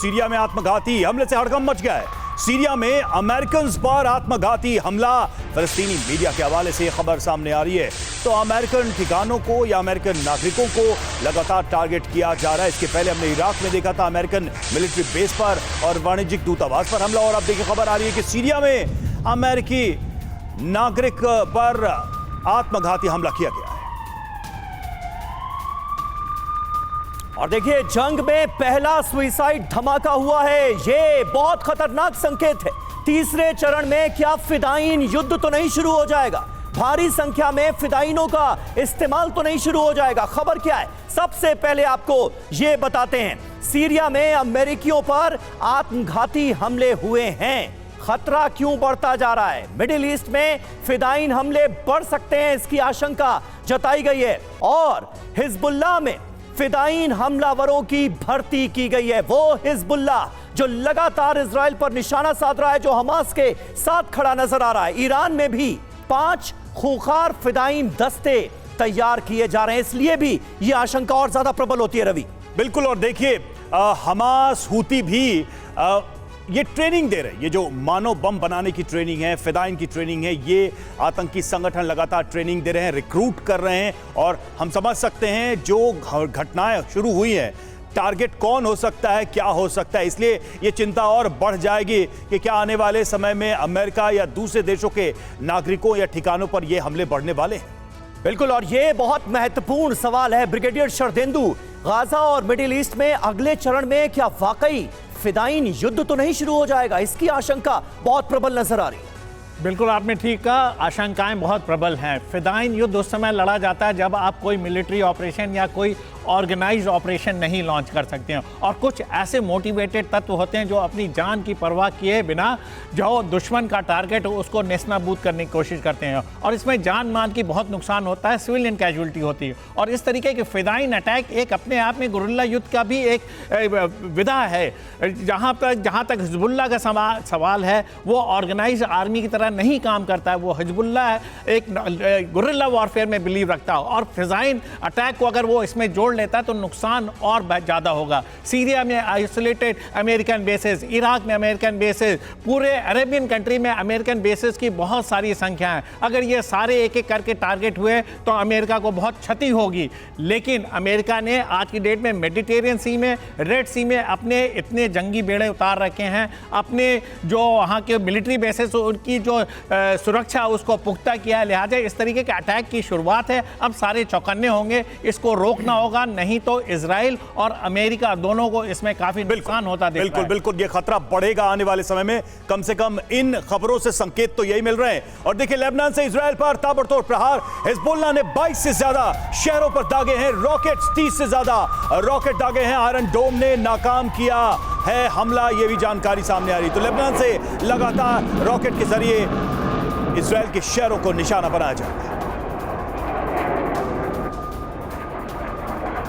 Syria में आत्मघाती हमले से हड़कंप मच गया है। सीरिया में अमेरिकन पर आत्मघाती हमला, फलस्तीनी मीडिया के हवाले से खबर सामने आ रही है। तो अमेरिकन ठिकानों को या अमेरिकन नागरिकों को लगातार टारगेट किया जा रहा है। इसके पहले हमने इराक में देखा था अमेरिकन मिलिट्री बेस पर और वाणिज्यिक दूतावास पर हमला, और अब देखिए खबर आ रही है कि सीरिया में अमेरिकी नागरिक पर आत्मघाती हमला किया गया है। और देखिए, जंग में पहला सुइसाइड धमाका हुआ है। ये बहुत खतरनाक संकेत है। तीसरे चरण में क्या फिदायीन युद्ध तो नहीं शुरू हो जाएगा? भारी संख्या में फिदायीनों का इस्तेमाल तो नहीं शुरू हो जाएगा? खबर क्या है, सबसे पहले आपको ये बताते हैं। सीरिया में अमेरिकियों पर आत्मघाती हमले हुए हैं। खतरा क्यों बढ़ता जा रहा है? मिडिल ईस्ट में फिदायीन हमले बढ़ सकते हैं, इसकी आशंका जताई गई है। और हिजबुल्लाह में फिदायीन हमलावरों की भर्ती की गई है। वो हिजबुल्लाह जो लगातार इजराइल पर निशाना साध रहा है, जो हमास के साथ खड़ा नजर आ रहा है। ईरान में भी 5 खूंखार फिदायीन दस्ते तैयार किए जा रहे हैं, इसलिए भी यह आशंका और ज्यादा प्रबल होती है। रवि, बिल्कुल, और देखिए हमास हूती भी ये ट्रेनिंग दे रहे हैं। ये जो मानव बम बनाने की ट्रेनिंग है, फिदायीन की ट्रेनिंग है, ये आतंकी संगठन लगातार ट्रेनिंग दे रहे हैं, रिक्रूट कर रहे हैं। और हम समझ सकते हैं जो घटनाएं शुरू हुई हैं, टारगेट कौन हो सकता है, क्या हो सकता है, इसलिए ये चिंता और बढ़ जाएगी कि क्या आने वाले समय में अमेरिका या दूसरे देशों के नागरिकों या ठिकानों पर ये हमले बढ़ने वाले हैं। बिल्कुल, और ये बहुत महत्वपूर्ण सवाल है ब्रिगेडियर शरदेंदु। गाजा और मिडिल ईस्ट में अगले चरण में क्या वाकई फिदायीन युद्ध तो नहीं शुरू हो जाएगा? इसकी आशंका बहुत प्रबल नजर आ रही है। बिल्कुल, आपने ठीक कहा, आशंकाएं बहुत प्रबल हैं। फिदायीन युद्ध उस समय लड़ा जाता है जब आप कोई मिलिट्री ऑपरेशन या कोई ऑर्गेनाइज्ड ऑपरेशन नहीं लॉन्च कर सकते हैं, और कुछ ऐसे मोटिवेटेड तत्व होते हैं जो अपनी जान की परवाह किए बिना जो दुश्मन का टारगेट हो उसको नेस्तनाबूद करने की कोशिश करते हैं, और इसमें जान मान की बहुत नुकसान होता है, सिविलियन कैजुअलिटी होती है। और इस तरीके के फिदायीन अटैक एक अपने आप में गुरिल्ला युद्ध का भी एक विधा है। जहाँ तक हिजबुल्लाह का सवाल है, वो ऑर्गेनाइज्ड आर्मी की तरह नहीं काम करता है। वो हिजबुल्लाह एक गुरिल्ला वॉरफेयर में बिलीव रखता है, और फिदायीन अटैक को अगर वो इसमें जोड़ लेता है तो नुकसान और ज़्यादा होगा। सीरिया में आइसोलेटेड अमेरिकन बेसेस, इराक में अमेरिकन बेसेस, पूरे अरेबियन कंट्री में अमेरिकन बेसेस की बहुत सारी संख्या है। अगर ये सारे एक एक करके टारगेट हुए तो अमेरिका को बहुत क्षति होगी। लेकिन अमेरिका ने आज की डेट में मेडिटेरियन सी में, रेड सी में अपने इतने जंगी बेड़े उतार रखे हैं, अपने जो वहाँ के मिलिट्री बेसेस उनकी जो सुरक्षा उसको पुख्ता किया है। लिहाजा इस तरीके के अटैक की शुरुआत है। अब सारे चौकन्ने होंगे, इसको रोकना होगा, नहीं तो इजराइल और अमेरिका दोनों को इसमें काफी नुकसान होता दिख रहा है। बिल्कुल, ये खतरा बढ़ेगा आने वाले समय में। कम से कम इन खबरों से संकेत तो यही मिल रहे हैं। और देखिए, लेबनान से इजराइल पर ताबड़तोड़ प्रहार। हिजबुल्लाह ने 22 से ज्यादा शहरों पर दागे हैं रॉकेट्स, 30 से ज्यादा रॉकेट दागे हैं। आयरन डोम ने नाकाम किया है हमला, यह भी जानकारी सामने आ रही। तो लेबनान से लगातार रॉकेट के जरिए इजराइल के शहरों को निशाना बनाया जाएगा।